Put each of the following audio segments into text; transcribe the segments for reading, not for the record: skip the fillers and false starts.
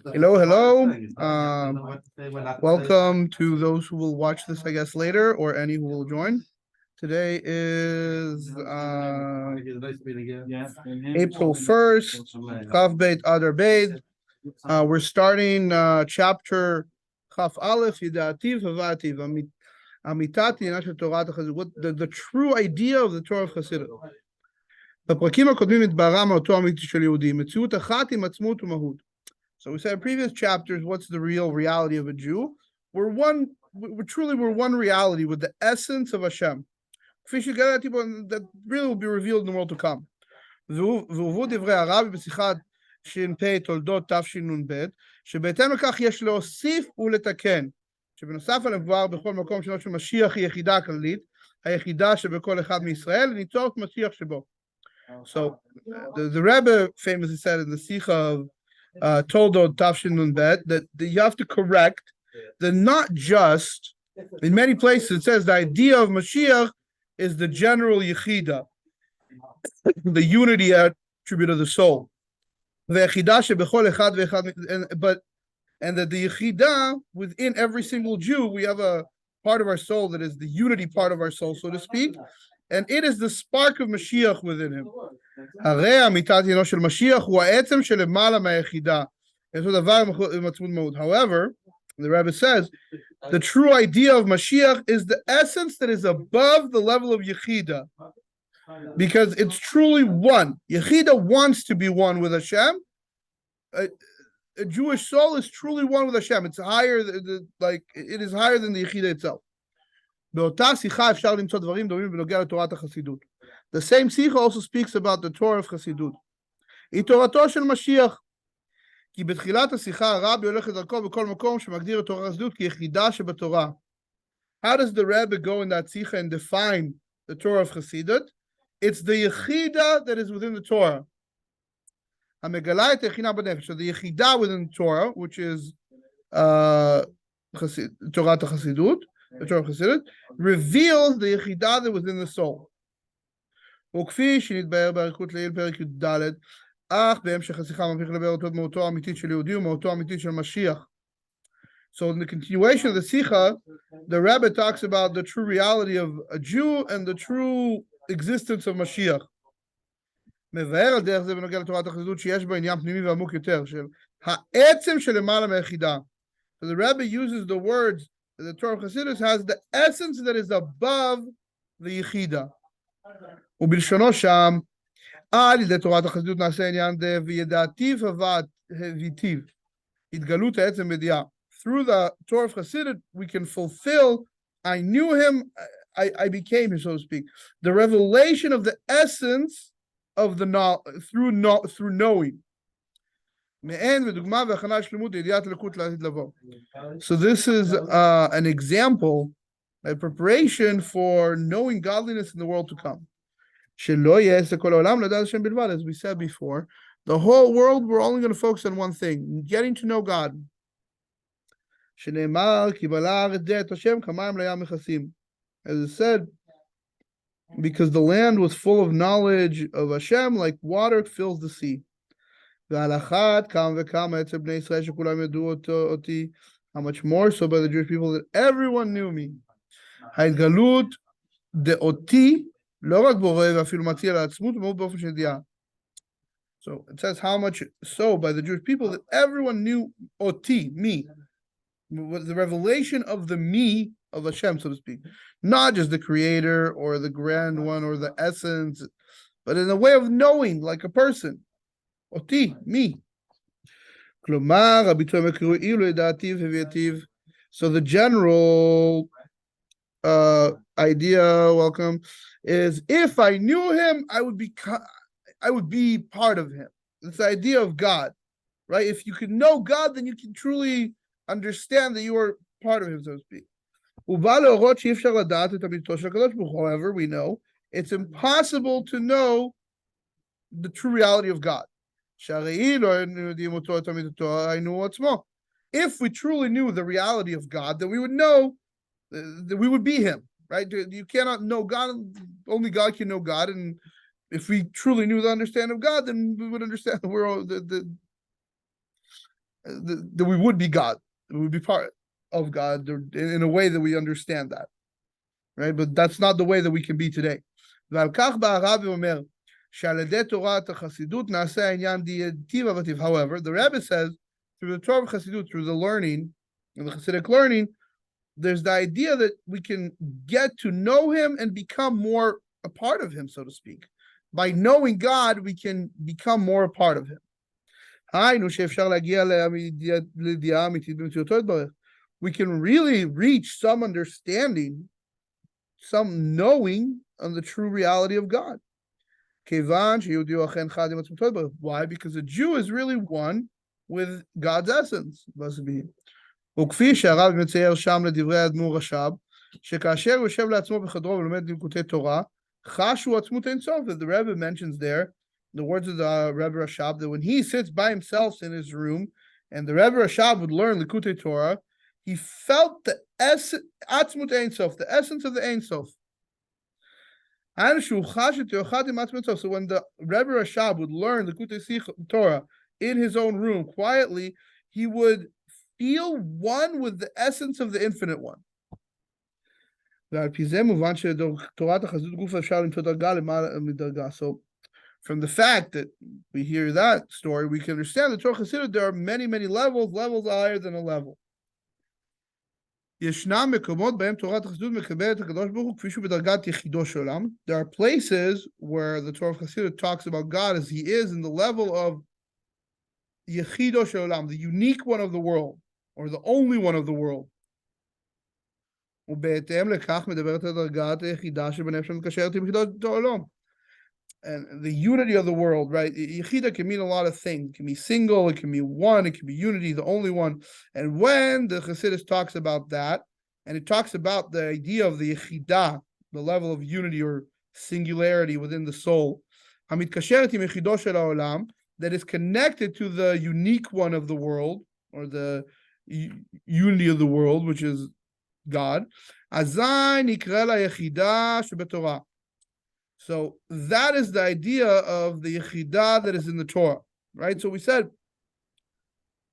Hello. Welcome to those who will watch this, I guess, later, or any who will join. Today is April 1st, chaf beit adar beit. We're starting chapter chaf alef, yedaaiv, havativ. The true idea of the Torah of Chassidut. בפרקים הקודמים התבררה מהותו האמיתי של יהודי, מציאות אחת עם עצמות ומהות. So we said in previous chapters, what's the real reality of a Jew? We're one reality with the essence of Hashem. That really will be revealed in the world to come. והובאו דברי הרבי בשיחת ש"פ תולדות תשנ"ב, שבהתאם לכך יש להוסיף ולתקן, שבנוסף על המבואר בכל מקום שלו של משיח היא יחידה הכללית, היחידה שבכל אחד מישראל, ניצור את משיח שבו. So the Rebbe famously said in the Sikha of Toldot Tafshin Nunbet that you have to correct that not just, in many places it says the idea of Mashiach is the general Yechida, the unity attribute of the soul. And that the Yechida, within every single Jew, we have a part of our soul that is the unity part of our soul, so to speak. And it is the spark of Mashiach within him. However, the Rebbe says, the true idea of Mashiach is the essence that is above the level of Yechida. Because it's truly one. Yechida wants to be one with Hashem. A Jewish soul is truly one with Hashem. It's higher, it is higher than the Yechida itself. The same Sikha also speaks about the Torah of Chassidut. How does the Rebbe go in that Sikha and define the Torah of Chassidut? It's the Yechida that is within the Torah. So the Yechida within the Torah, which is Torah Chassidut, the Torah of Chassidut, reveals the Yechidah that was in the soul. So in the continuation of the Sikha, the Rebbe talks about the true reality of a Jew and the true existence of Mashiach. So the Rebbe uses the words that the Torah of Chassidus has the essence that is above the Yechida. ובלשונו שם, על ידי תורת החסידות נעשה עניין וידעתיו havativ, התגלות העצם בדיעה. Through the Torah of Chassidut, we can fulfill, I knew him, I became him, so to speak. The revelation of the essence of the through knowing. So this is an example, a preparation for knowing godliness in the world to come. As we said before, the whole world, we're only going to focus on one thing, getting to know God. As it said, because the land was full of knowledge of Hashem, like water fills the sea. How much more so by the Jewish people that everyone knew me. So it says how much so by the Jewish people that everyone knew oti, me. The revelation of the me of Hashem, so to speak. Not just the creator or the grand one or the essence, but in a way of knowing like a person. Oti, me. So the general idea, welcome, is if I knew him, I would be part of him. It's the idea of God, right? If you can know God, then you can truly understand that you are part of him, so to speak. However, we know it's impossible to know the true reality of God. If we truly knew the reality of God, then we would know that we would be him, right? You cannot know God, only God can know God, and if we truly knew the understanding of God, then we would understand that that we would be God. We would be part of God in a way that we understand that, right? But that's not the way that we can be today. However, the Rebbe says, through the Torah of Chassidut, through the learning, and the Chassidic learning, there's the idea that we can get to know him and become more a part of him, so to speak. By knowing God, we can become more a part of him. We can really reach some understanding, some knowing of the true reality of God. Why? Because a Jew is really one with God's essence. וכפי שהרב מצייר שם לדברי האדמו"ר רש"ב, שכאשר הוא יושב לעצמו בחדרו ולומד ליקוטי תורה, חש הוא עצמות אין סוף. The Rebbe mentions there, the words of the Rebbe Rashab, that when he sits by himself in his room, and the Rebbe Rashab would learn Likutei Torah, he felt the עצמות אין סוף, the essence of the Ein Sof. So when the Rebbe Rashab would learn Likutei Torah in his own room quietly, he would feel one with the essence of the Infinite One. So from the fact that we hear that story, we can understand that Torah Chassidut, there are many, many levels higher than a level. There are places where the Torah of Chassidut talks about God as he is in the level of Yechido She'olam, the unique one of the world, or the only one of the world. And the unity of the world, right? Yechida can mean a lot of things. It can be single, it can be one, it can be unity, the only one. And when the Chassidus talks about that, and it talks about the idea of the Yechida, the level of unity or singularity within the soul, that is connected to the unique one of the world, or the unity of the world, which is God. So that is the idea of the Yechidah that is in the Torah, right? So we said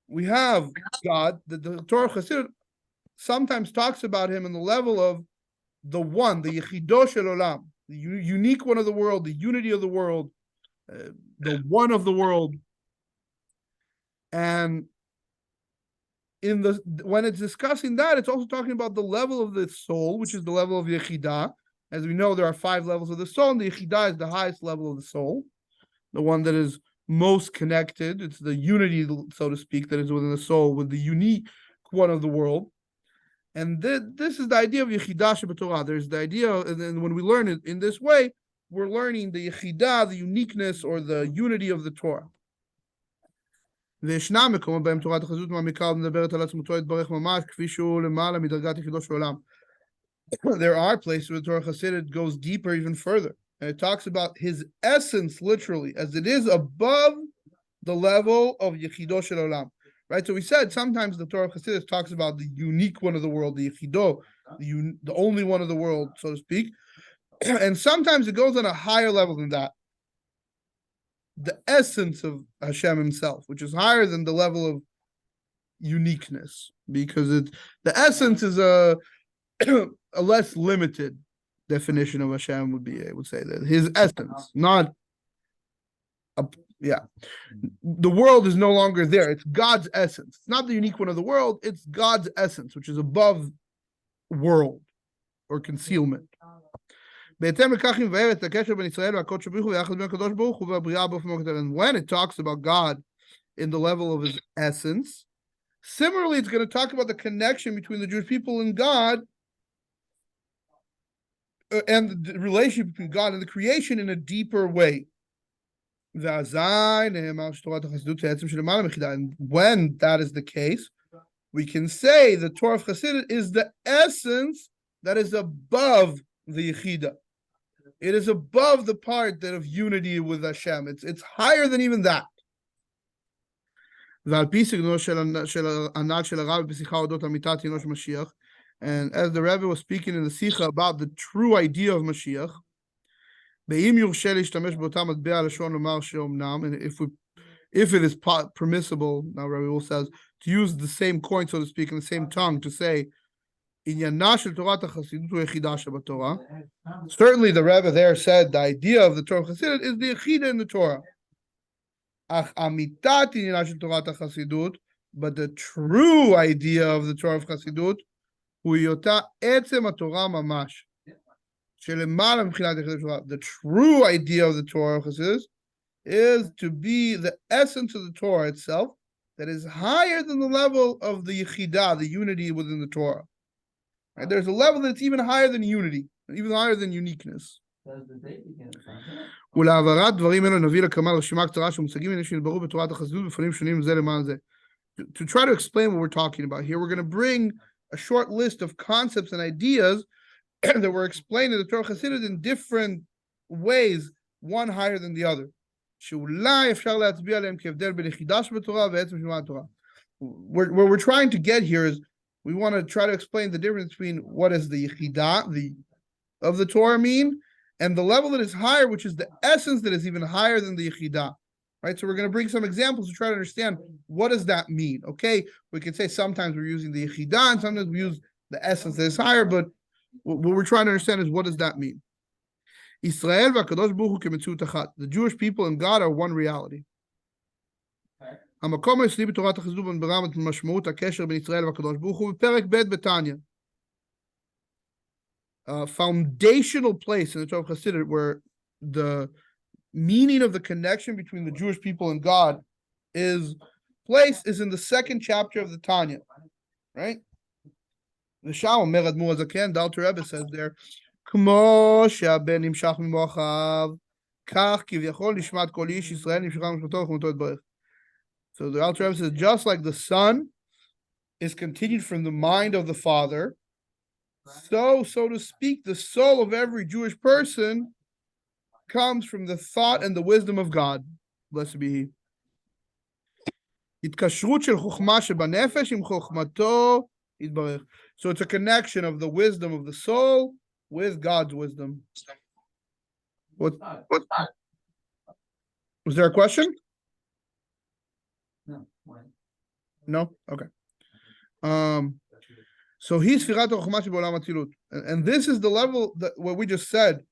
we have God, that the Torah Chassidut sometimes talks about him in the level of the one, the Yechido Shel Olam, the unique one of the world, the unity of the world, the one of the world. And when it's discussing that, it's also talking about the level of the soul, which is the level of Yechidah. As we know, there are 5 levels of the soul, and the Yechidah is the highest level of the soul, the one that is most connected. It's the unity, so to speak, that is within the soul with the unique one of the world. And this is the idea of Yechidah Shebetorah. There's the idea, and then when we learn it in this way, we're learning the Yechidah, the uniqueness or the unity of the Torah. There are places where the Torah Chassidut goes deeper, even further, and it talks about his essence literally, as it is above the level of Yechido Shel Olam. Right? So we said sometimes the Torah Chassidut talks about the unique one of the world, the Yechido, the only one of the world, so to speak. And sometimes it goes on a higher level than that. The essence of Hashem himself, which is higher than the level of uniqueness, because the essence is a less limited definition of Hashem would be, I would say, that his essence, not the world is no longer there. It's God's essence. It's not the unique one of the world. It's God's essence, which is above world or concealment. And when it talks about God in the level of his essence, similarly, it's going to talk about the connection between the Jewish people and God, and the relationship between God and the creation in a deeper way. And when that is the case, we can say the Torah of Chassidut is the essence that is above the Yechidah. It is above the part that of unity with Hashem. It's higher than even that. And as the Rebbe was speaking in the Sikha about the true idea of Mashiach, ואם יורשה להשתמש באותה מטבע לשון לומר שאומנם, and if it is permissible, now Rabbi Will says, to use the same coin, so to speak, in the same tongue, to say, עניינה של תורת החסידות הוא יחידה שבתורה. Certainly the Rebbe there said the idea of the Torah of Chassidut is the yechida in the Torah. אך אמיתת עניינה של תורת החסידות, but the true idea of the Torah of Chassidut, הוא היותה עצם התורה ממש. שלמעלה מבחינת יחידת התורה. The true idea of the Torah of Chassidut is to be the essence of the Torah itself that is higher than the level of the Yechidah, the unity within the Torah. Right? There's a level that's even higher than unity, even higher than uniqueness. ולהעברת דברים אלו נביא לקמל רשימה קצרה של מושגים עניינים שנדברו בתורת החסידות בפנים שונים זה למען זה. To try to explain what we're talking about here, we're going to bring a short list of concepts and ideas that were explained in the Torah Chassidut in different ways, one higher than the other. שאולי אפשר להצביע עליהם כהבדל בין יחידה שבתורה ועצם שבתורה התורה. What we're trying to get here is we want to try to explain the difference between what is the yechidah of the Torah mean and the level that is higher, which is the essence that is even higher than the yechidah. Right? So we're going to bring some examples to try to understand what does that mean. Okay, we can say sometimes we're using the yechidah and sometimes we use the essence that is higher, but what we're trying to understand is what does that mean. Israel v'akadosh baruch hu k'metziut achat. The Jewish people and God are one reality. המקום היסודי בתורת החסידות ברמת משמעות הקשר בין ישראל והקדוש ברוך הוא בפרק ב' בתניא. A foundational place in the Torah of Chassidut where the meaning of the connection between the Jewish people and God is in the second chapter of the Tanya, right? The Sha'om Mer Admur HaZaken, the Alter Rebbe says there, כמו שהבן נמשך ממוחיו, כך כביכול נשמת כל איש ישראל נמשכה משמתו וחומתו יתברך. So the Alter Rebbe says, just like the son is continued from the mind of the father, so to speak, the soul of every Jewish person comes from the thought and the wisdom of God. Blessed be He. התקשרות של חוכמה שבנפש עם חוכמתו יתברך. So it's a connection of the wisdom of the soul with God's wisdom. What? Was there a question? No? Okay. So he's Firat HaChokhmah She'Ba'olam Atzilut. And this is the level that what we just said.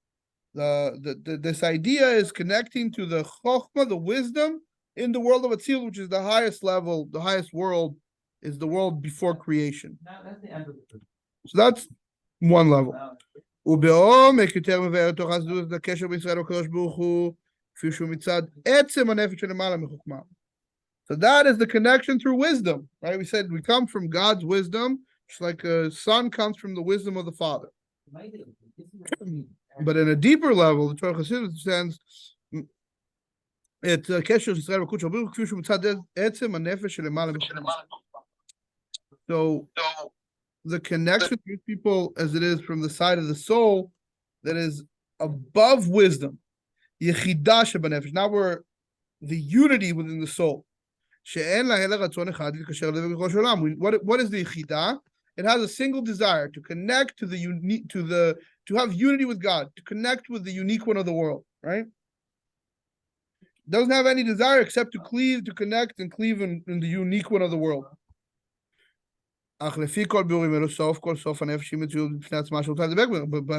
This idea is connecting to the Chokhmah, the wisdom, in the world of Atzilut, which is the highest level, the highest world, is the world before creation. So that's one level. ובעומק יותר מבאר תוך החסידות את הקשר בישראל לקדוש ברוך הוא, כפי שהוא מצד עצם הנפש שלמעלה מחוכמה. So that is the connection through wisdom, right? We said we come from God's wisdom, just like a son comes from the wisdom of the father. But in a deeper level, the Torah Chassidut understands את הקשר של ישראל לקדוש ברוך הוא, כפי שהוא מצד עצם הנפש שלמעלה מחוכמה. So the connection to people as it is from the side of the soul that is above wisdom. Yechidah shebanefesh. Now we're the unity within the soul. What is the yechidah? It has a single desire to connect to to have unity with God, to connect with the unique one of the world, right? Doesn't have any desire except to connect and cleave in the unique one of the world. But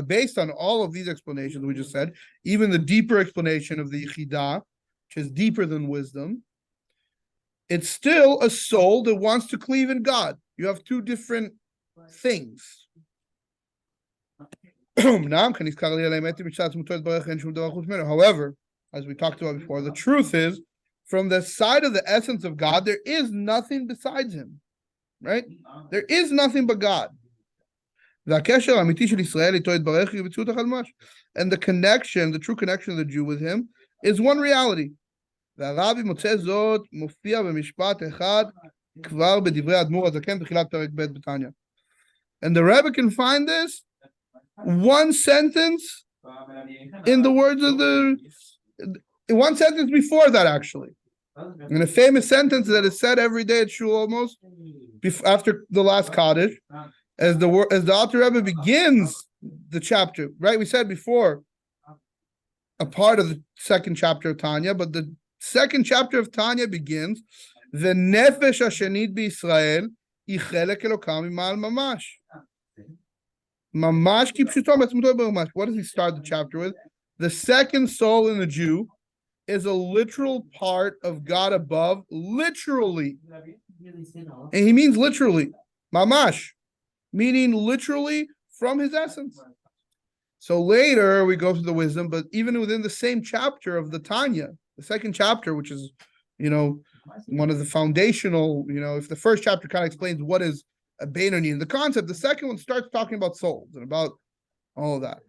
based on all of these explanations we just said, even the deeper explanation of the Yechidah, which is deeper than wisdom, it's still a soul that wants to cleave in God. You have two different things. However, as we talked about before, the truth is, from the side of the essence of God, there is nothing besides Him. Right? There is nothing but God. And the connection, the true connection of the Jew with Him is one reality. And the Rebbe can find this one sentence in the words of one sentence before that, actually. In a famous sentence that is said every day at shul almost, after the last Kaddish, as the Alter Rebbe begins the chapter, right? We said before, a part of the second chapter of Tanya, but the second chapter of Tanya begins, "V'nefesh hashenit b'Yisrael היא חלק אלוקה ממעל ממש." Mamash kipshuto matzmuto b'mamash. What does he start the chapter with? The second soul in the Jew is a literal part of God above, literally. And he means literally. Mamash, meaning literally from his essence. So later we go to the wisdom, but even within the same chapter of the Tanya, the second chapter, which is, one of the foundational, if the first chapter kind of explains what is a Beinoni in the concept, the second one starts talking about souls and about all of that.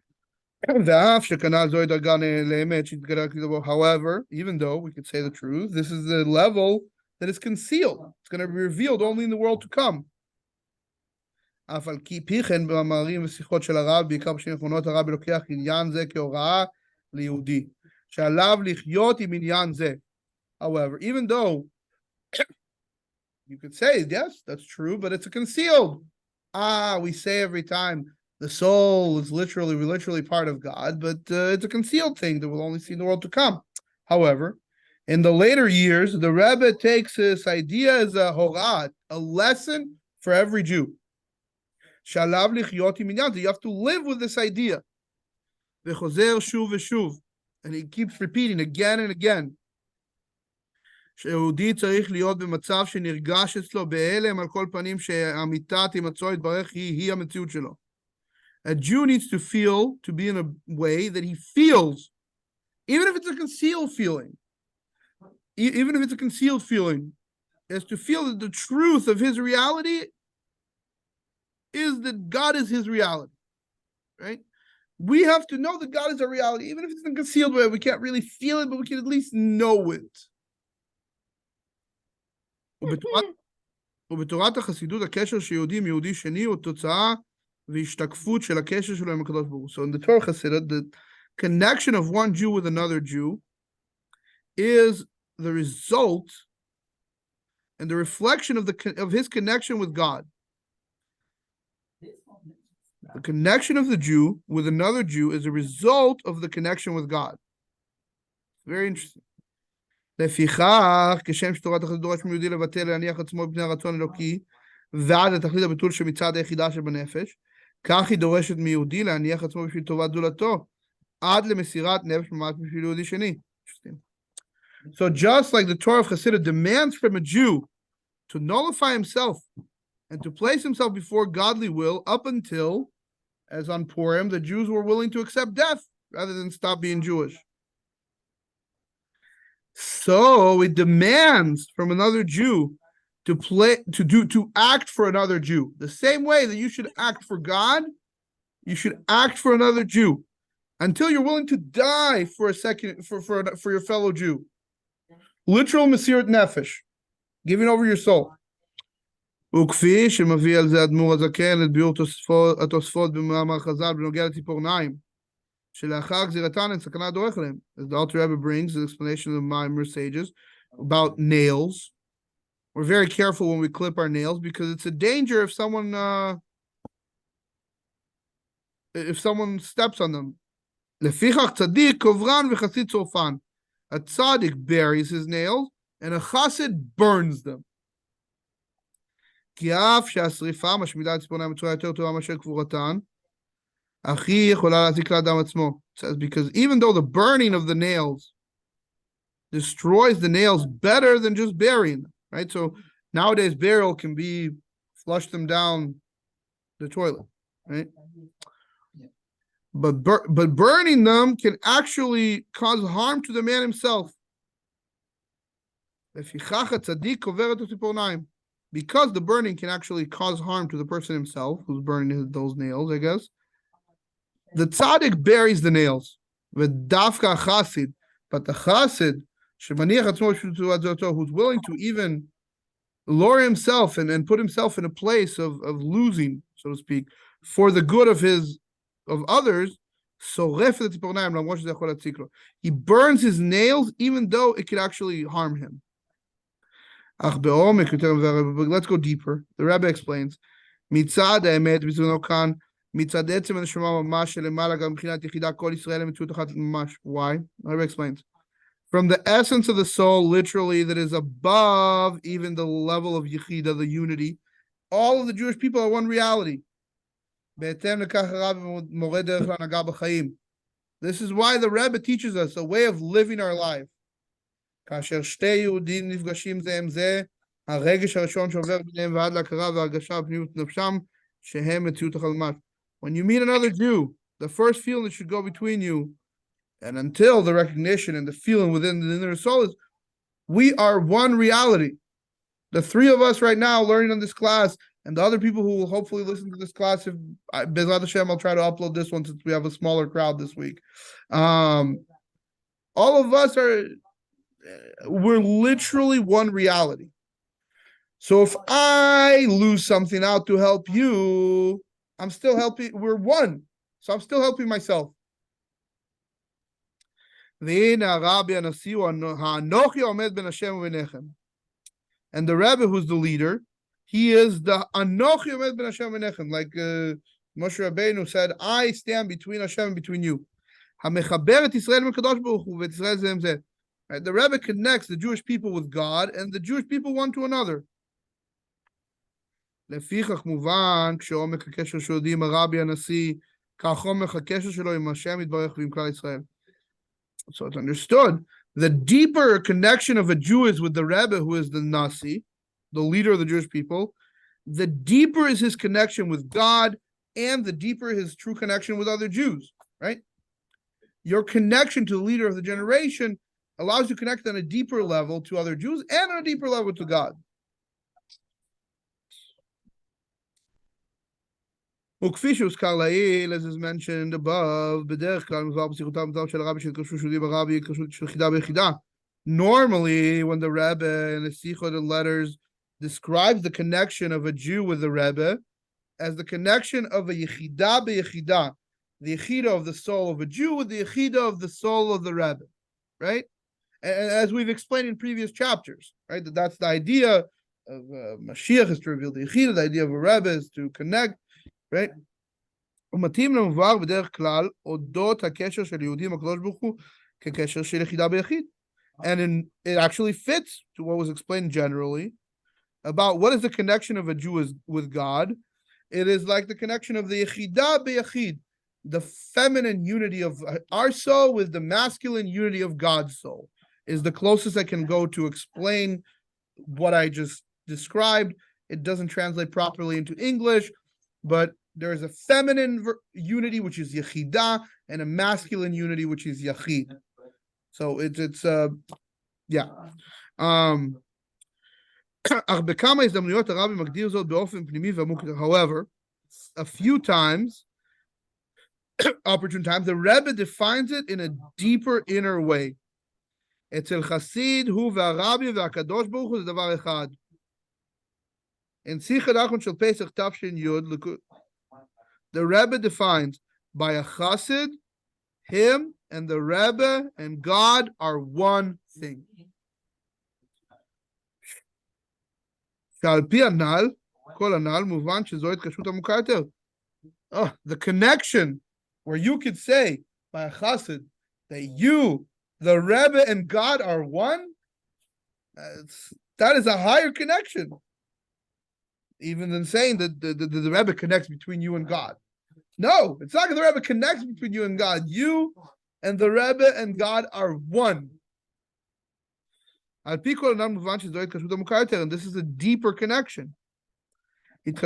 However, even though we could say the truth, this is the level that is concealed. It's going to be revealed only in the world to come. אף על פי כן במאמרים ושיחות של הרב, בעיקר בשנים האחרונות, הרב לוקח עניין זה כהוראה ליהודי, שעליו לחיות עם עניין זה. However, even though you could say, yes, that's true, but it's a concealed. We say every time the soul is literally part of God, but it's a concealed thing that we'll only see in the world to come. However, in the later years, the Rebbe takes this idea as a horad, a lesson for every Jew. Shalav lichyot im inyan. You have to live with this idea. V'chozer shuv v'shuv. And he keeps repeating again and again. שיהודי צריך להיות במצב שנרגש אצלו בהלם על כל פנים שהאמיתת הימצאו יתברך היא המציאות שלו. A Jew needs to feel, to be in a way that he feels, even if it's a concealed feeling, is to feel that the truth of his reality is that God is his reality, right? We have to know that God is our reality, even if it's in a concealed way. We can't really feel it, but we can at least know it. ובתורת החסידות, הקשר שיהודי עם יהודי שני הוא תוצאה והשתקפות של הקשר שלו עם הקדוש ברוך הוא. So in the Torah Chassidut, the connection of one Jew with another Jew is the result and the reflection of his connection with God. The connection of the Jew with another Jew is a result of the connection with God. Very interesting. לפיכך, כשם שתורת החסידות דורש מיהודי לבטל להניח עצמו בפני הרצון אלוקי ועד לתכלית הביטול שמצד היחידה שבנפש, כך היא דורשת מיהודי להניח עצמו בשביל טובת זולתו עד למסירת נפש ממש בשביל יהודי שני. So just like the Torah of Chassidut demands from a Jew to nullify himself and to place himself before godly will up until, as on Purim, the Jews were willing to accept death rather than stop being Jewish. So it demands from another Jew to act for another Jew. The same way that you should act for God, you should act for another Jew until you're willing to die for your fellow Jew. Literal mesirat nefesh, giving over your soul. וכפי שמביא על זה אדמו"ר הזקן את ביאור התוספות במאמר חז"ל בנוגע לציפורניים. As the Alter Rebbe brings the explanation of the Maimer sages about nails. We're very careful when we clip our nails because it's a danger if someone steps on them. לפיכך צדיק קוברן וחסיד שורפן. A tzaddik buries his nails and a chassid burns them. כי אף שהשריפה משמידה את ציפורניים בצורה יותר טובה מאשר קבורתן, says because even though the burning of the nails destroys the nails better than just burying them, right? So nowadays burial can be flush them down the toilet, right? But burning them can actually cause harm to the man himself. Because the burning can actually cause harm to the person himself who's burning those nails, I guess. The tzaddik buries the nails, v'dafka chassid, but the chassid, who's willing to even lower himself and put himself in a place of losing, so to speak, for the good of others, he burns his nails even though it could actually harm him. Let's go deeper. The Rebbe explains, מצד עצם הנשמה ממש שלמעלה גם מבחינת יחידה כל ישראל למציאות אחת ממש. Why? Rabbi explains. From the essence of the soul, literally, that is above even the level of Yechida, the unity, all of the Jewish people are one reality. This is why the Rebbe teaches us a way of living our life. When you meet another Jew, the first feeling that should go between you, and until the recognition and the feeling within the inner soul, is we are one reality. The three of us right now learning on this class, and the other people who will hopefully listen to this class, if Bezrat Hashem, I'll try to upload this one since we have a smaller crowd this week. All of us we're literally one reality. So if I lose something out to help you, I'm still helping, we're one. So I'm still helping myself. And the Rebbe, who's the leader, he is the Anochi Omed Ben Hashem V'nechem, like Moshe Rabbeinu said, I stand between Hashem and between you. Right? The Rebbe connects the Jewish people with God and the Jewish people one to another. לפיכך מובן כשעומק הקשר שיודעים עם הרבי הנשיא, כך עומק הקשר שלו עם השם יתברך ועם כלל ישראל. So it's understood. The deeper connection of a Jew is with the Rebbe, who is the Nasi, the leader of the Jewish people, the deeper is his connection with God, and the deeper his true connection with other Jews, right? Your connection to the leader of the generation allows you to connect on a deeper level to other Jews and on a deeper level to God. וכפי שהוזכר לעיל, as is mentioned above, בדרך כלל מבואר בשיחותיו של הרבי שהתקשרו שודים הרבי, התקשרות של יחידה ביחידה. Normally, when the Rebbe in the Sichot and letters describes the connection of a Jew with the Rebbe as the connection of a yechida b'yechida, the yechida of the soul of a Jew with the yechida of the soul of the Rebbe, right? And as we've explained in previous chapters, right? That's the idea of mashiach is to reveal the yechida, the idea of a Rebbe is to connect, right? ומתאים למובהר בדרך כלל אודות הקשר של יהודים הקדוש ברוך הוא כקשר של יחידה ביחיד. And it actually fits to what was explained generally about what is the connection of a Jew with God. It is like the connection of the yechida b'yachid, the feminine unity of our soul with the masculine unity of God's soul, is the closest I can go to explain what I just described. It doesn't translate properly into English, but there is a feminine unity, which is yechida, and a masculine unity, which is yachid. So it's yeah. However, a few times, opportune times, the Rebbe defines it in a deeper inner way. אצל חסיד הוא והרבי והקדוש ברוך הוא זה דבר אחד. In Sichot Achron Shel Pesach Tafshin Yud, the Rebbe defines by a chassid, him and the Rebbe and God are one thing. The connection where you could say by a chassid that you, the Rebbe and God are one, that is a higher connection, even than saying that the Rebbe connects between you and God. No, it's not that the Rebbe connects between you and God. You and the Rebbe and God are one. And this is a deeper connection. This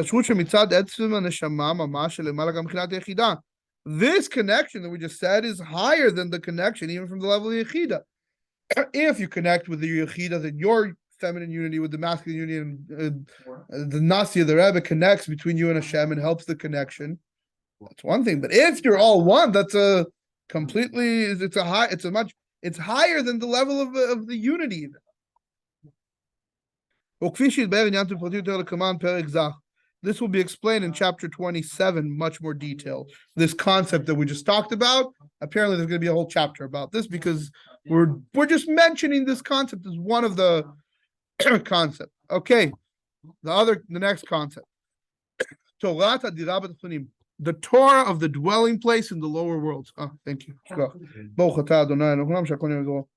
connection that we just said is higher than the connection even from the level of Yechida. If you connect with the Yechida, then your feminine unity with the masculine unity and the Nasi of the Rebbe connects between you and Hashem and helps the connection. That's one thing. But if you're all one, that's a completely, it's higher than the level of the unity even. This will be explained in chapter 27, much more detail. This concept that we just talked about, apparently there's going to be a whole chapter about this because we're just mentioning this concept as one of the concepts. Okay, the next concept. the Torah of the dwelling place in the lower worlds. Ah, thank you. Baruch atah Adonai Eloheinu haolam she'akol nהיה בדברו.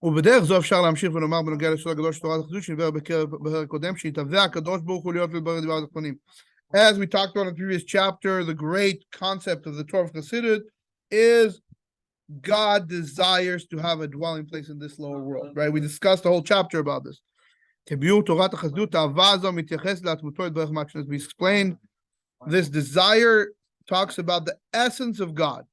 ובדרך זו אפשר להמשיך ולומר בנוגע לסוד הגדול של תורת החסידות שנדבר בפרק קודם, שהתהווה הקדוש ברוך הוא להיות לדבר דבר התחתונים. As we talked about in the previous chapter, the great concept of the Torah of Chassidut is God desires to have a dwelling place in this lower world, right? We discussed the whole chapter about this. We explained this desire talks about the essence of God.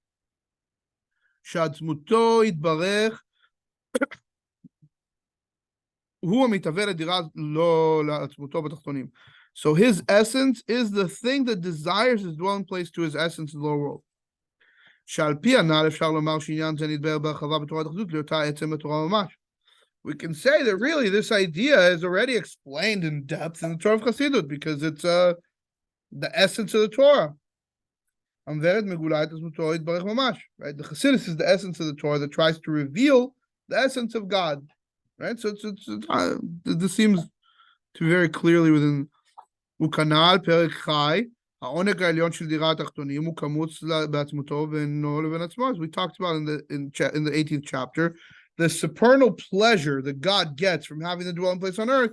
So his essence is the thing that desires his dwelling place to his essence in the lower world. We can say that really this idea is already explained in depth in the Torah of Chassidut because it's the essence of the Torah. Right? The Chassidus is the essence of the Torah that tries to reveal the essence of God. Right? So this seems to be very clearly within וכנ"ל פרק חי, העונג העליון של דירה התחתונים הוא כמוץ בעצמותו ואינו לבין עצמו. As we talked about in the 18th chapter, the supernal pleasure that God gets from having the dwelling place on earth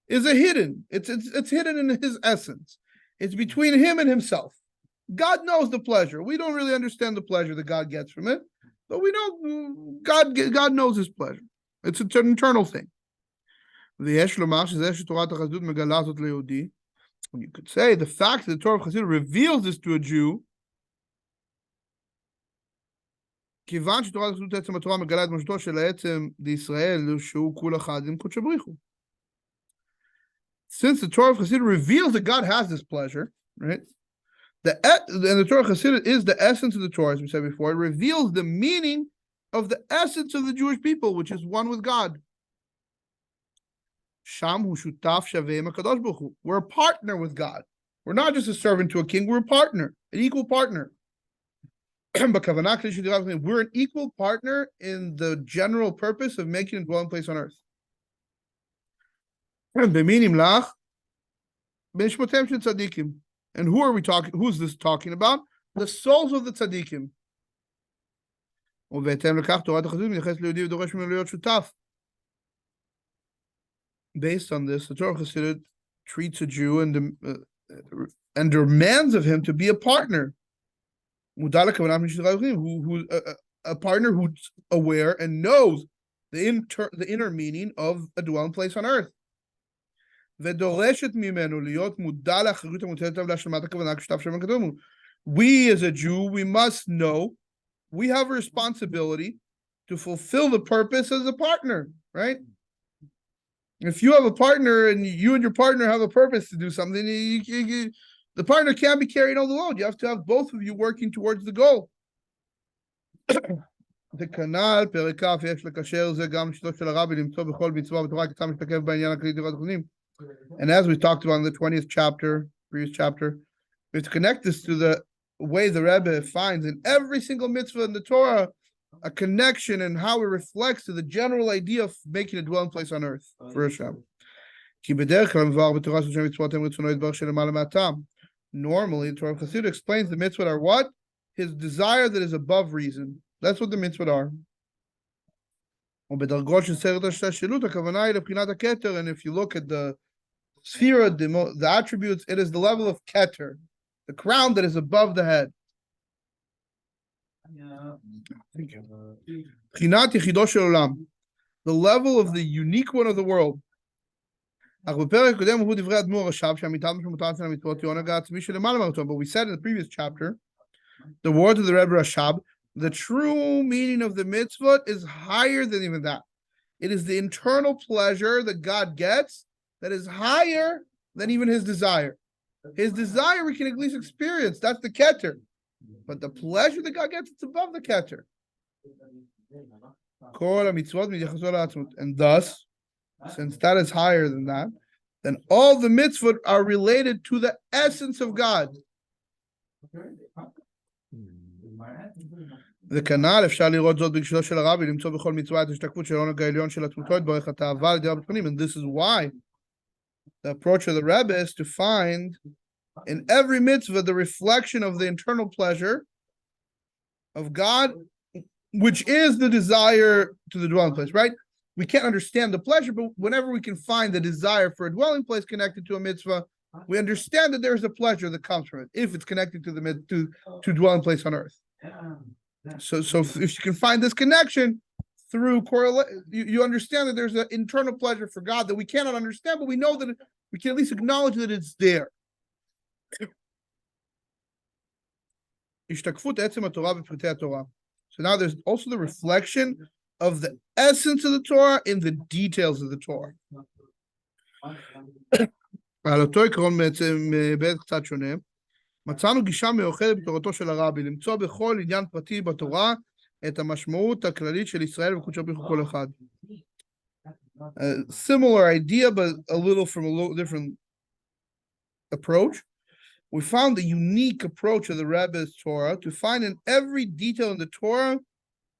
is hidden. It's hidden in his essence. It's between him and himself. God knows the pleasure. We don't really understand the pleasure that God gets from it, but we know God knows his pleasure. It's an internal thing. ויש לומר שזה שתורת החסידות מגלה זאת ליהודי. You could say the fact that the Torah of Chassidut reveals this to a Jew, כיוון שתורת החסידות עצם התורה מגלה את משמעותו של העצם בישראל שהוא כול אחד עם קודשא בריך הוא. Since the Torah of Chassidut reveals that God has this pleasure, right? And the Torah of Chassidut is the essence of the Torah, as we said before. It reveals the meaning of the essence of the Jewish people, which is one with God. We're a partner with God. We're not just a servant to a king, we're a partner, an equal partner. We're an equal partner in the general purpose of making a dwelling place on earth. And who are we talking? Who's this talking about? The souls of the tzaddikim. Based on this, the Torah of Chassidut treats a Jew and demands of him to be a partner. Who's a partner who's aware and knows the inner meaning of a dwelling place on earth. We as a Jew, we must know we have a responsibility to fulfill the purpose as a partner, right? If you have a partner and you and your partner have a purpose to do something, the partner can't be carrying all the load. You have to have both of you working towards the goal. וכנ"ל פרק כ' יש לקשר זה גם שיטות של הרבי למצוא בכל מצווה בתורה כיצד משתקף בעניין הכללי דירת התחתונים. And as we talked about in the 20th chapter, previous chapter, we have to connect this to the way the Rebbe finds in every single mitzvah in the Torah a connection and how it reflects to the general idea of making a dwelling place on earth for Hashem. Normally, the Torah of Chassidut explains the mitzvot are what? His desire that is above reason. That's what the mitzvot are. And if you look at the sphere, the attributes, it is the level of Keter, the crown that is above the head. The level of the unique one of the world. But we said in the previous chapter, the words of the Rebbe Rashab, the true meaning of the mitzvot is higher than even that. It is the internal pleasure that God gets that is higher than even his desire. His desire we can at least experience. That's the Keter. But the pleasure that God gets, it's above the Keter. And thus, since that is higher than that, then all the mitzvot are related to the essence of God. וכנ"ל אפשר לראות זאת בגישתו של הרבי, למצוא בכל מצווה את השתקפות של העונג העליון של עצמותו, יתברך התאווה על ידי הבפנים, and this is why the approach of the Rebbe is to find in every mitzvah the reflection of the internal pleasure of God, which is the desire to the dwelling place, right? We can't understand the pleasure, but whenever we can find the desire for a dwelling place connected to a mitzvah, we understand that there's a pleasure that comes from it, if it's connected to the to dwelling place on earth. So if you can find this connection through correlation, you understand that there's an internal pleasure for God that we cannot understand, but we know that we can at least acknowledge that it's there. So now there's also the reflection of the essence of the Torah in the details of the Torah. על אותו עקרון בעצם בעת קצת שונה, מצאנו גישה מיוחדת בתורתו של הרבי, למצוא בכל עניין פרטי בתורה את המשמעות הכללית של ישראל וקודשו ברוך הוא כל אחד. A similar idea, but a little different approach. We found the unique approach of the Rebbe's Torah to find in every detail in the Torah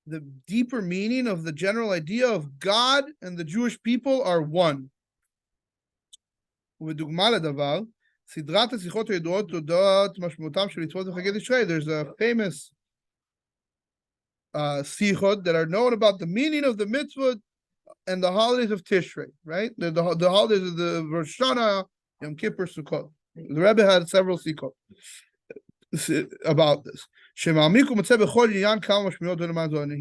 the deeper meaning of the general idea of God and the Jewish people are one. ובדוגמה לדבר, סדרת השיחות הידועות תודות משמעותם של מצוות וחגי תשרי. There's a famous sichot that are known about the meaning of the mitzvah and the holidays of Tishrei, right? The holidays of the Rosh Hashanah, Yom Kippur, Sukkot. The Rebbe had several sichot about this. And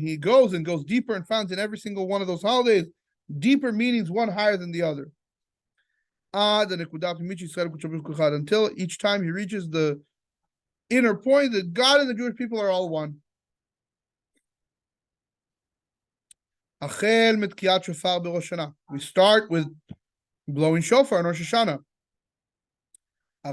he goes deeper and finds in every single one of those holidays deeper meanings, one higher than the other. Until each time he reaches the inner point that God and the Jewish people are all one. We start with blowing shofar on Rosh Hashanah. The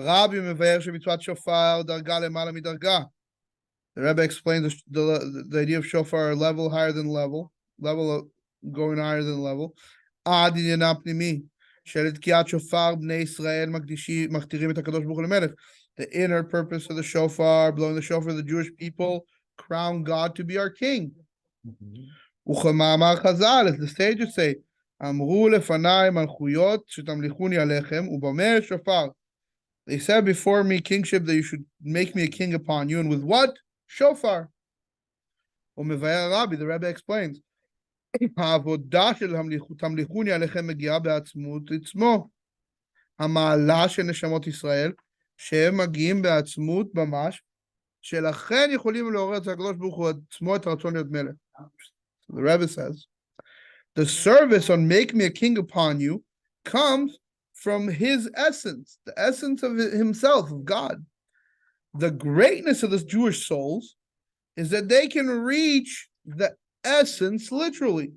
Rebbe explains the idea of shofar, a level higher than level of going higher than level. The inner purpose of the shofar, blowing the shofar, the Jewish people crown God to be our king. As the sages say, they said before me kingship that you should make me a king upon you, and with what? Shofar. The Rebbe explains, העבודה של תמליכוני עליכם מגיעה בעצמות עצמו. המעלה של נשמות ישראל, שהם מגיעים בעצמות ממש, שלכן יכולים לעורר את הקדוש ברוך הוא עצמו את הרצון להיות מלך. The Rebbe says, the service on make me a king upon you comes from his essence, the essence of himself, of God. The greatness of the Jewish souls is that they can reach the essence literally.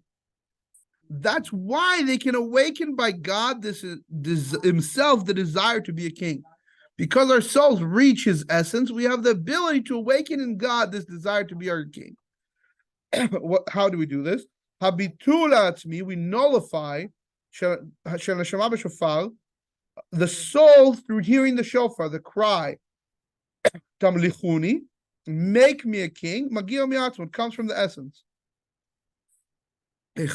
That's why they can awaken by God this himself the desire to be a king. Because our souls reach his essence, we have the ability to awaken in God this desire to be our king. How do we do this? We nullify the soul through hearing the shofar, the cry. Tamlichuni, make me a king. It comes from the essence. Where,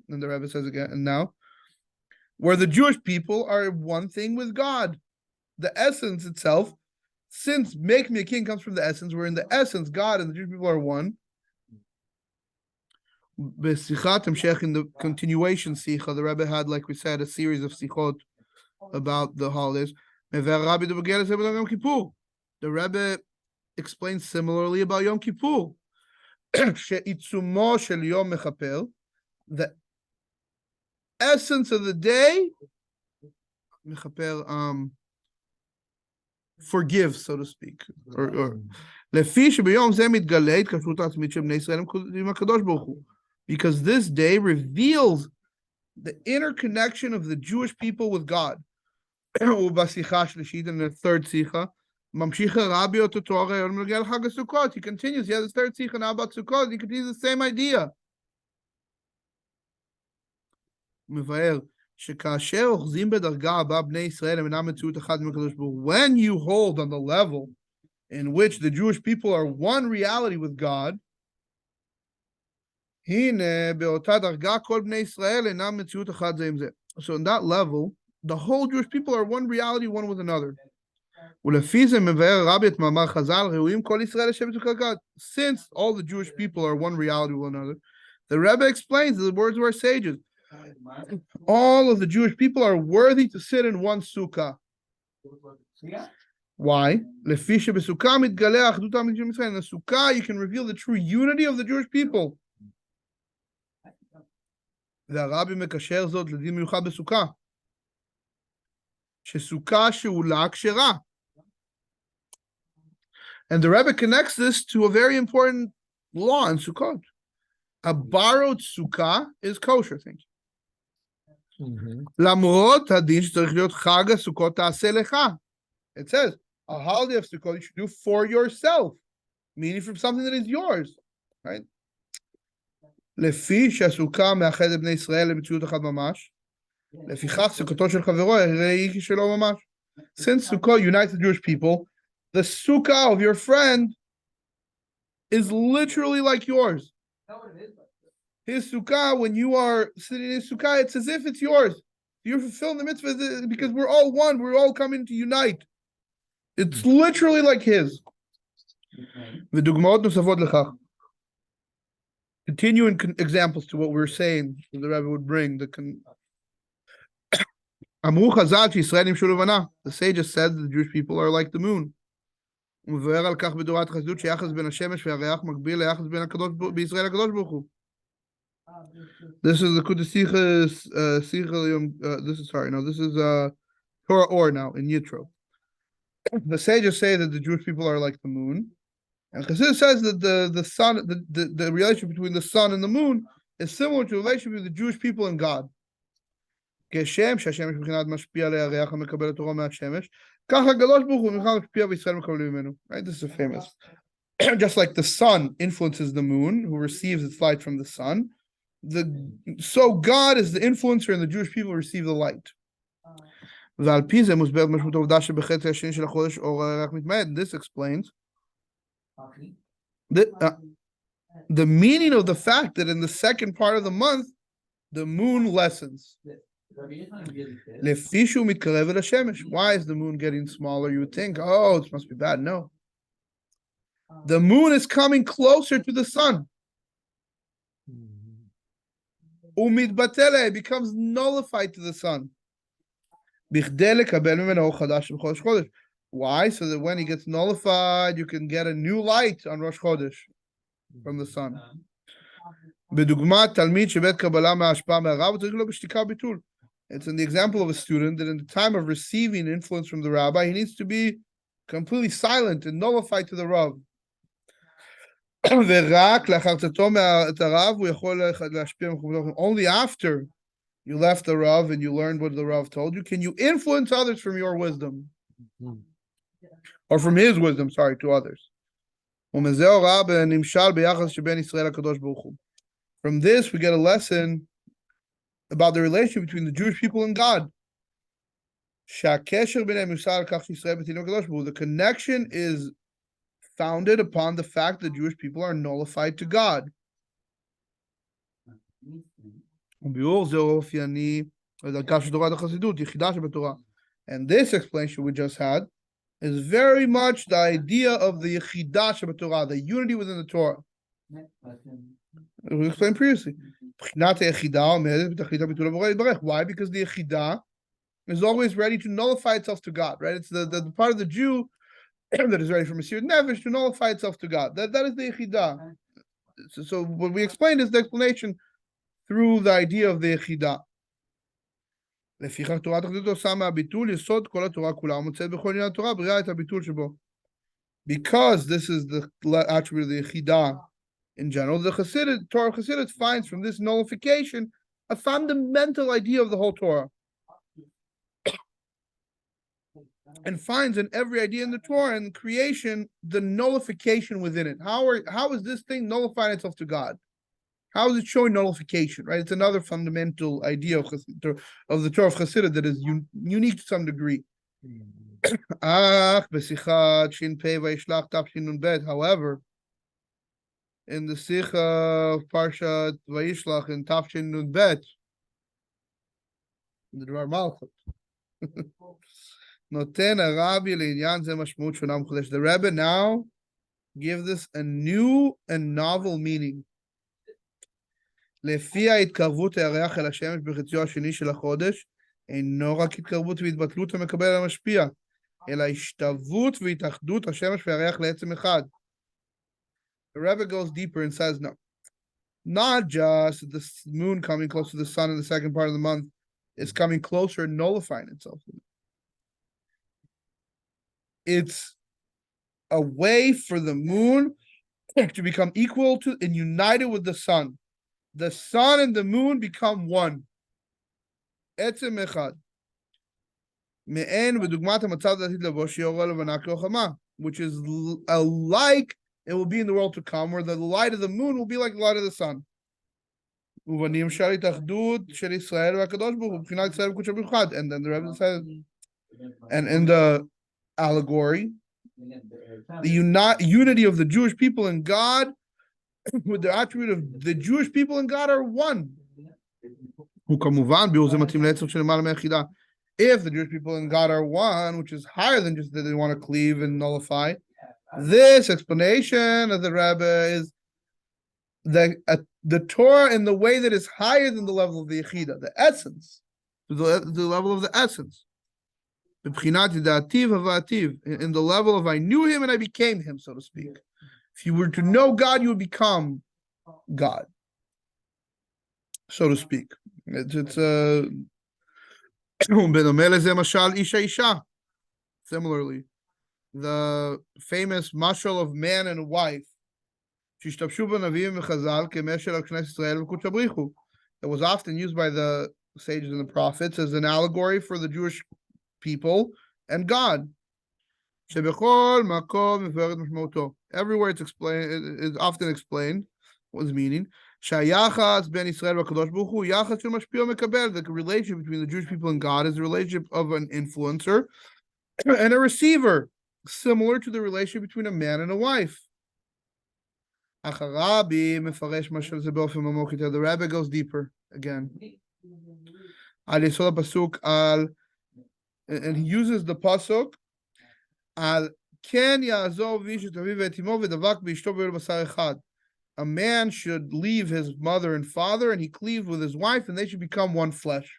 and the Rebbe says again, and now, where the Jewish people are one thing with God. The essence itself, since make me a king comes from the essence, where in the essence, God and the Jewish people are one. In the continuation sicha, the Rebbe had, like we said, a series of sichot about the holidays. The Rebbe explains similarly about Yom Kippur. The essence of the day, forgive, so to speak. Because this day reveals the interconnection of the Jewish people with God. In the third sicha, he continues, he has the third sicha now about Sukkot, he continues the same idea. When you hold on the level in which the Jewish people are one reality with God, so in that level, the whole Jewish people are one reality, one with another. Since all the Jewish people are one reality with one another, the Rebbe explains the words of our sages. All of the Jewish people are worthy to sit in one sukkah. Why? In the sukkah, you can reveal the true unity of the Jewish people. והרבי מקשר זאת לדין מיוחד בסוכה, שסוכה שאולה כשרה. And the Rebbe connects this to a very important law in Sukkot. A borrowed sukkah is kosher, thank you. למרות הדין שצריך להיות חג הסוכות תעשה לך. It says, a holiday of Sukkot you should do for yourself, meaning from something that is yours, right? לפי שהסוכה מאחד את בני ישראל למציאות אחת ממש, לפיכך סוכתו של חברו הרי היא שלו ממש. Since Sukkot unites the Jewish people, the sukkah of your friend is literally like yours. His sukkah, when you are sitting in his sukkah, it's as if it's yours. You're fulfilling the mitzvah because we're all one. We're all coming to unite. It's literally like his. ודוגמאות נוספות לכך. Continuing examples to what we're saying, the Rebbe would bring. אמרו חז"ל שישראל נמשו לבנה. The sages said the Jewish people are like the moon. ומבואר על כך בתורת חסידות שיחס בין השמש והריח מקביל ליחס בין בישראל לקדוש ברוך הוא. This is the Kudesiches, this is Torah Or now in Yitro. The sages say that the Jewish people are like the moon. And Chassidus says that the sun, the relationship between the sun and the moon is similar to the relationship between the Jewish people and God. כשם שהשמש מבחינת משפיע עליה הריח המקבל את אורו מהשמש, כך הקדוש ברוך הוא מבחינת משפיע וישראל מקבלים ממנו. Right? This is famous. Just like the sun influences the moon, who receives its light from the sun, so God is the influencer and the Jewish people receive the light. ועל פי זה מוסברת משמעות העובדה שבחצי השני של החודש אור הירח מתמעט. This explains the meaning of the fact that in the second part of the month, the moon lessens. לפי שהוא מתקרב אל השמש. Why is the moon getting smaller? You would think, oh, it must be bad. No. The moon is coming closer to the sun. ומתבטל, it becomes nullified to the sun. בכדי לקבל ממנו אור חדש בחודש חודש. Why? So that when he gets nullified, you can get a new light on Rosh Chodesh from the sun. בדוגמת תלמיד שבית קבלה מההשפעה מהרב, צריך לו בשתיקה וביטול. It's in the example of a student that in the time of receiving influence from the rabbi, he needs to be completely silent and nullified to the Rav. ורק לאחר צאתו את הרב, הוא יכול להשפיע מחובתו. Only after you left the Rav and you learned what the Rav told you, can you influence others from your wisdom? Or from his wisdom, sorry, to others. ומזה הוראה בנמשל ביחס שבין ישראל לקדוש ברוך הוא. From this, we get a lesson about the relationship between the Jewish people and God. שהקשר ביניהם יוסר על כך שישראל בתהילים הקדוש ברוך הוא. The connection is founded upon the fact that Jewish people are nullified to God. וביאור זה אופייני לדרכה של תורת החסידות, יחידה שבתורה. And this explanation we just had is very much the idea of the yechidah shebetorah, the unity within the Torah. We explained previously. Why? Because the yechidah is always ready to nullify itself to God, right? It's the part of the Jew that is ready for Mesirat Nefesh to nullify itself to God. That is the yechidah. So what we explained is the explanation through the idea of the yechidah. לפיכך תורת החסידות עושה מהביטול יסוד כל התורה כולה ומוצאת בכל עניין התורה בריאה את הביטול שבו. Because this is the attribute of the yechidah in general, the Torah of Chassidus finds from this nullification a fundamental idea of the whole Torah. And finds in every idea in the Torah and creation the nullification within it. How is this thing nullifying itself to God? How is it showing nullification, right? It's another fundamental idea of the Torah of Chassidus that is unique to some degree. However, in the Sikha of Parshat Vayishlach in Tafshin Nun Bet, the Dvar Malchut, Noten Arabi Le'inyan Ze Mashmut Shona M'chodesh. The Rebbe now gives this a new and novel meaning. לפי ההתקרבות הירח אל השמש בחציו השני של החודש, אינו רק התקרבות והתבטלות המקבל על המשפיע, אלא השתוות והתאחדות השמש והירח לעצם אחד. The Rebbe goes deeper and says, no, not just the moon coming close to the sun in the second part of the month is coming closer and nullifying itself. It's a way for the moon to become equal to and united with the sun. The sun and the moon become one. עצם אחד. מעין ודוגמת המצב העתיד לבוא שיורה לבנה כלוחמה, which is alike it will be in the world to come, where the light of the moon will be like the light of the sun. ובנים של התאחדות של ישראל והקדוש ברוך הוא, מבחינת ישראל וקודשו במיוחד. And then the Rebbe says, and in the allegory, the unity of the Jewish people and God, with the attribute of the Jewish people and God are one. וכמובן, ביאור זה מתאים לעצם של למעלה מהיחידה. If the Jewish people and God are one, which is higher than just that they want to cleave and nullify, this explanation of the Rebbe is the Torah in the way that is higher than the level of the Yechidah, the essence, the level of the essence. מבחינת yedaaiv, havativ, in the level of I knew him and I became him, so to speak. If you were to know God, you would become God, so to speak. It's similarly, the famous mashal of man and wife, that was often used by the sages and the prophets as an allegory for the Jewish people and God. Everywhere it's explained, it's often explained what's the meaning. The relationship between the Jewish people and God is the relationship of an influencer and a receiver, similar to the relationship between a man and a wife. The Rebbe goes deeper again. And he uses the pasuk al ken ya'azov ish et aviv et imo v'davak b'ishto v'basar echad. A man should leave his mother and father, and he cleave with his wife, and they should become one flesh.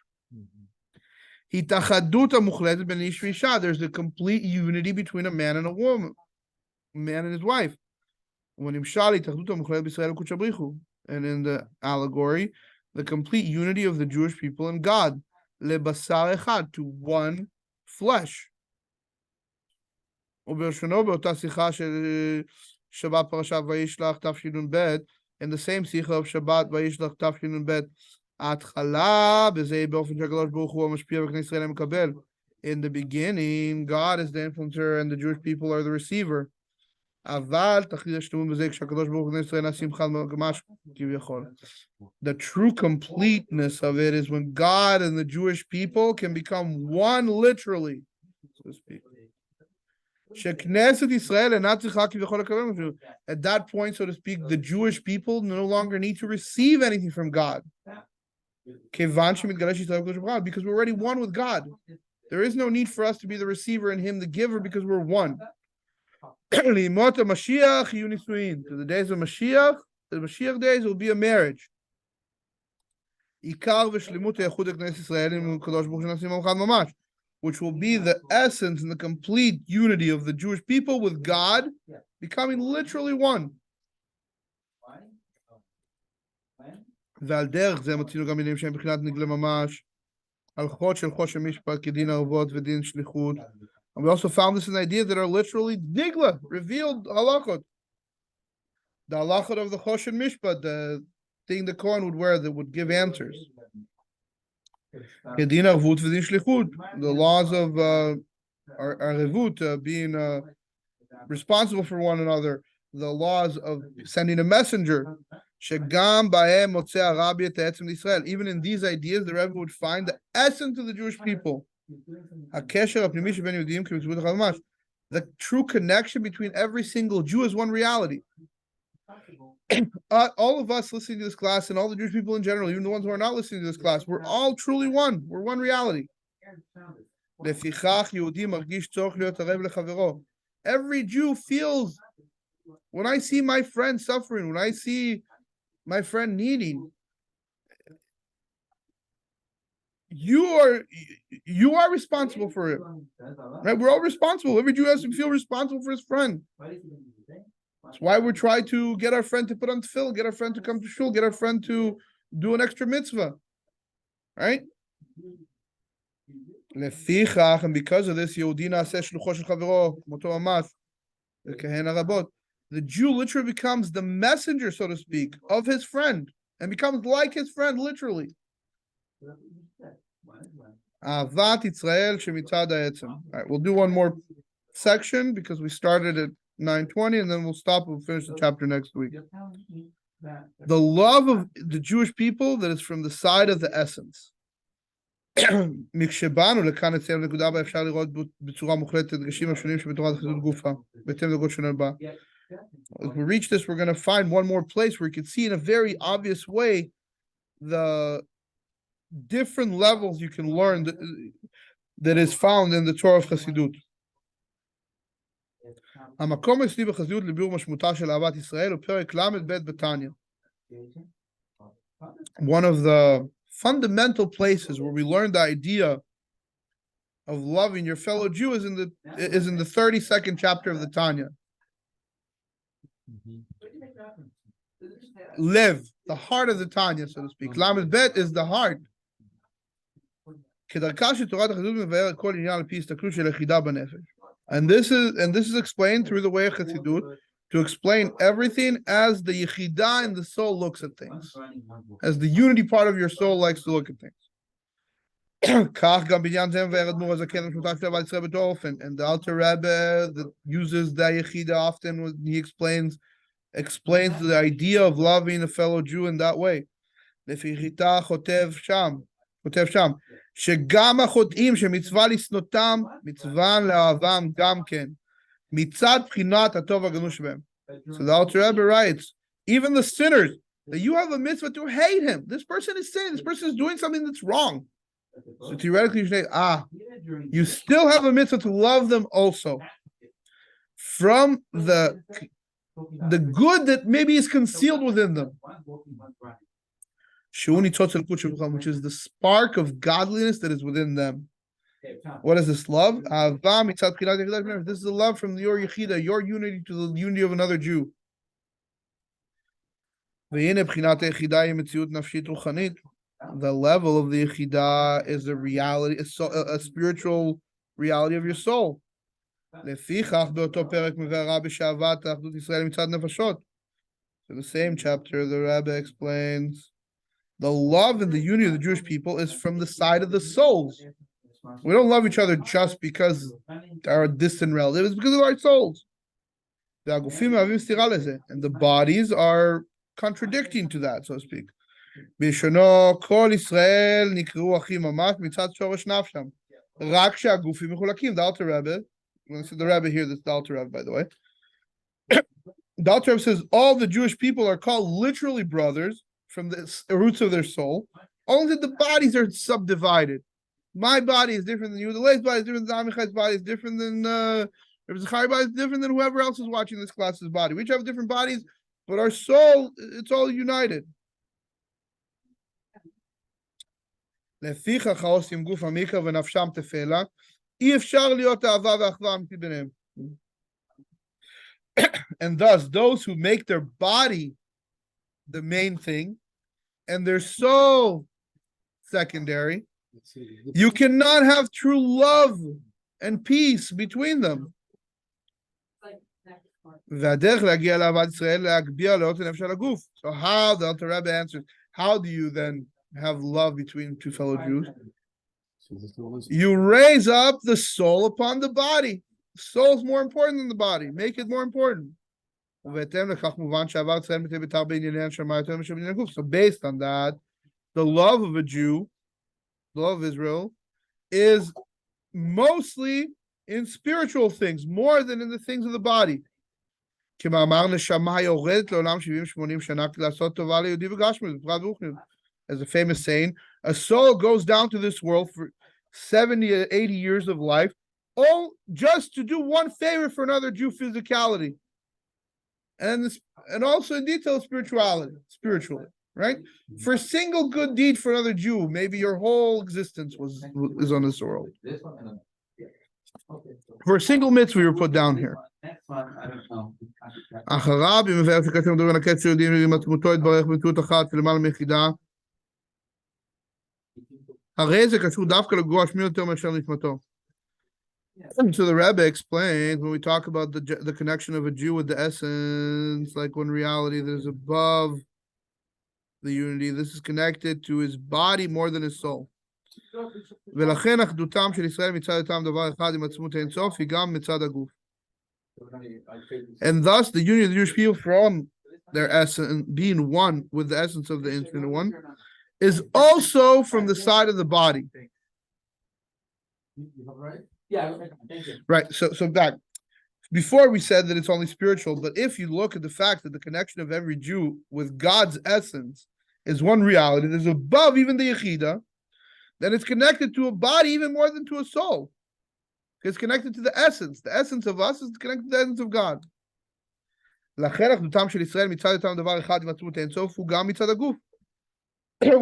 Hitachadut muchletet ben ish v'isha. There's a complete unity between a man and a woman, a man and his wife. And in the allegory, the complete unity of the Jewish people and God, lebasar echad, to one flesh. In the same sikha of Shabbat Vayishlach Tafshin Bet, in the beginning, God is the influencer and the Jewish people are the receiver. The true completeness of it is when God and the Jewish people can become one literally, so to speak. At that point, so to speak, the Jewish people no longer need to receive anything from God. Because we're already one with God. There is no need for us to be the receiver and him the giver, because we're one. To the days of Mashiach, the Mashiach days will be a marriage. Which will be the essence and the complete unity of the Jewish people with God, becoming literally one. And we also found this in ideas that are literally nigla, revealed halachot. The halachot of the chosh and mishpat, the thing the Kohen would wear that would give answers. The laws of arevut, being responsible for one another, the laws of sending a messenger. Even in these ideas, the Rebbe would find the essence of the Jewish people. The true connection between every single Jew is one reality. All of us listening to this class and all the Jewish people in general, even the ones who are not listening to this class, we're all truly one. We're one reality. Every Jew feels, when I see my friend suffering, when I see my friend needing, you are responsible for it. Right? We're all responsible. Every Jew has to feel responsible for his friend. That's why we try to get our friend to put on tefillin, get our friend to come to shul, get our friend to do an extra mitzvah. Right? And because of this, the Jew literally becomes the messenger, so to speak, of his friend and becomes like his friend, literally. All right, we'll do one more section because we started at 9:20 and then we'll stop and we'll finish the chapter next week. The love of the Jewish people that is from the side of the essence. מכשבאנו לכאן אצלנו נקודה בה אפשר לראות בצורה מוחלטת דגשים השונים שבתורת חסידות גופה, בהתאם לדרגות שונות בה. As we reach this, we're going to find one more place where you can see in a very obvious way the different levels you can learn that is found in the Torah of Chassidut. המקום אצלי בחסידות לביאור משמעותה של אהבת ישראל הוא פרק ל"ב בתניא. One of the fundamental places where we learn the idea of loving your fellow Jew is in the 32nd chapter of the Tanya. Lev, the heart of the Tanya, so to speak. Lamed Bet is the heart. And this is explained through the way of Chassidut to explain everything as the Yechidah in the soul looks at things, as the unity part of your soul likes to look at things. And the Alter Rebbe that uses the Yechidah often when he explains the idea of loving a fellow Jew in that way. שגם החוטאים שמצווה לשנותם, מצווה לאהבם גם כן. מצד בחינת הטוב הגנוז שבהם. So the Alter Rebbe writes, even the sinners, that you have a mitzvah to hate him. This person is sinning. This person is doing something that's wrong. So theoretically, you say, you still have a mitzvah to love them also. From the good that maybe is concealed within them. Which is the spark of godliness that is within them. What is this love? This is a love from your Yechidah, your unity to the unity of another Jew. The level of the Yechidah is a reality, a spiritual reality of your soul. So the same chapter, the Rebbe explains the love and the unity of the Jewish people is from the side of the souls. We don't love each other just because our distant relatives, it's because of our souls. And the bodies are contradicting to that, so to speak. The Alter Rebbe, when I say the Rebbe here, that's the Alter Rebbe, by the way. The Alter Rebbe says all the Jewish people are called literally brothers from the roots of their soul, only that the bodies are subdivided. My body is different than you. The Lei's body is different than Amichai's body is different than Zachari's body is different than whoever else is watching this class's body. We each have different bodies, but our soul, it's all united. And thus, those who make their body the main thing and their soul secondary, you cannot have true love and peace between them. So how the Alter Rebbe answers, how do you then have love between two fellow Jews? You raise up the soul upon the body. The soul is more important than the body. Make it more important. So based on that, the love of a Jew, the love of Israel, is mostly in spiritual things, more than in the things of the body. As a famous saying, a soul goes down to this world for 70 or 80 years of life, all just to do one favor for another Jew, physicality. And also in detail, spiritually, right? For a single good deed for another Jew, maybe your whole existence is on this world. For a single mitzvah, we were put down here. So the Rebbe explains when we talk about the connection of a Jew with the essence, like when reality that is above the unity, this is connected to his body more than his soul. ולכן אחדותם של ישראל מצד אותם דבר אחד עם עצמות האינסוף היא גם מצד הגוף. And thus the unity of the Jewish people from their essence, being one with the essence of the infinite one, is also from the side of the body. Right. So back before we said that it's only spiritual, but if you look at the fact that the connection of every Jew with God's essence is one reality that is above even the Yechida, then it's connected to a body even more than to a soul. It's connected to the essence. The essence of us is connected to the essence of God.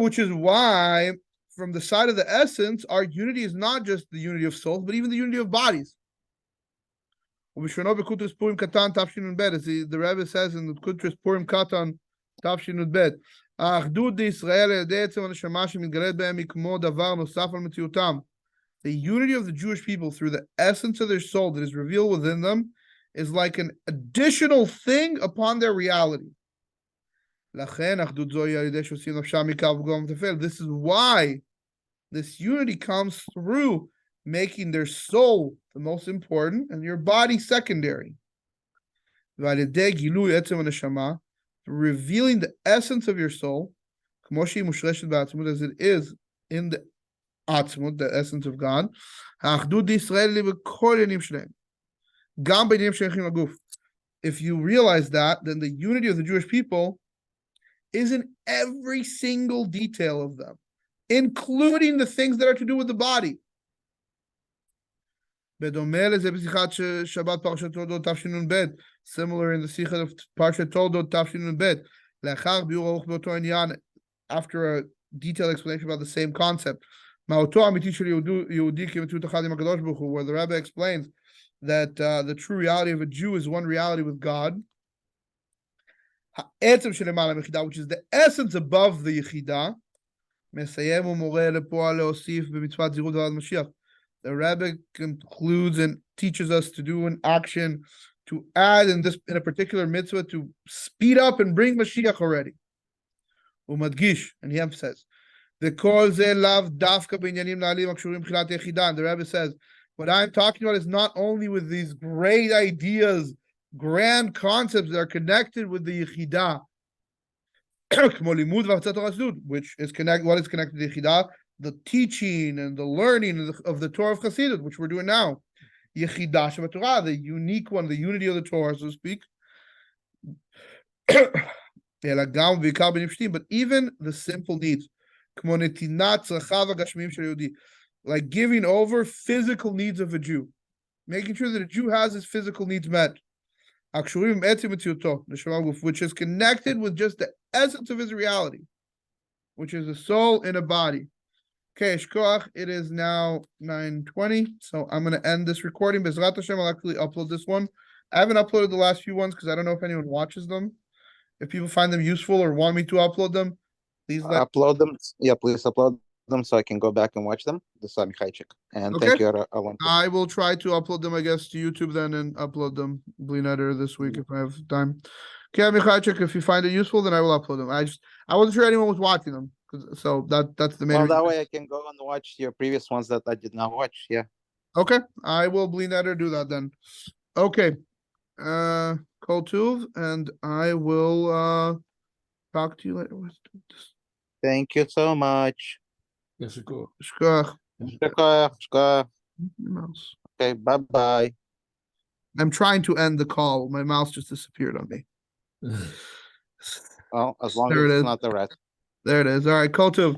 Which is why, from the side of the essence, our unity is not just the unity of souls, but even the unity of bodies. As the Rebbe says in the Kutris Purim Katan Tafshin Nudbet, the unity of the Jewish people through the essence of their soul that is revealed within them is like an additional thing upon their reality. This is why this unity comes through making their soul the most important and your body secondary. Revealing the essence of your soul, as it is in the Atzmut, the essence of God. If you realize that, then the unity of the Jewish people is in every single detail of them, including the things that are to do with the body. Similar in the Sikha of Parshat Toldot Tafshin Bet, after a detailed explanation about the same concept, where the Rebbe explains that the true reality of a Jew is one reality with God, which is the essence above the Yechidah. The Rebbe concludes and teaches us to do an action to add in a particular mitzvah to speed up and bring Mashiach already. And he emphasizes, the Rebbe says, what I'm talking about is not only with these great ideas, grand concepts that are connected with the Yechidah, which is what is connected to the Yechidah, the teaching and the learning of the Torah of Chassidut, which we're doing now. Yechidah Shabbat Torah, the unique one, the unity of the Torah, so to speak. But even the simple needs, like giving over physical needs of a Jew, making sure that a Jew has his physical needs met, which is connected with just the essence of his reality, which is a soul in a body. Okay, Shkoach, it is now 9:20, so I'm going to end this recording. Bezrat Hashem, I'll actually upload this one. I haven't uploaded the last few ones because I don't know if anyone watches them. If people find them useful or want me to upload them, please upload them. Yeah, please upload them so I can go back and watch them. This is Michaichik. And okay. Thank you. I will try to upload them, I guess, to YouTube then and upload them Bli Editor this week if I have time. Okay, Michaichik, if you find it useful, then I will upload them. I wasn't sure anyone was watching them. So that's the main reason. That way I can go and watch your previous ones that I did not watch. Yeah. Okay. I will Bli Editor do that then. Okay. Kol Tuv, and I will talk to you later. Thank you so much. Shkoach. Shkoach. Mouse. Okay, bye-bye. I'm trying to end the call. My mouse just disappeared on me. Well, as long There as it it's is. not the rat. There it is. All right, Kol Tov.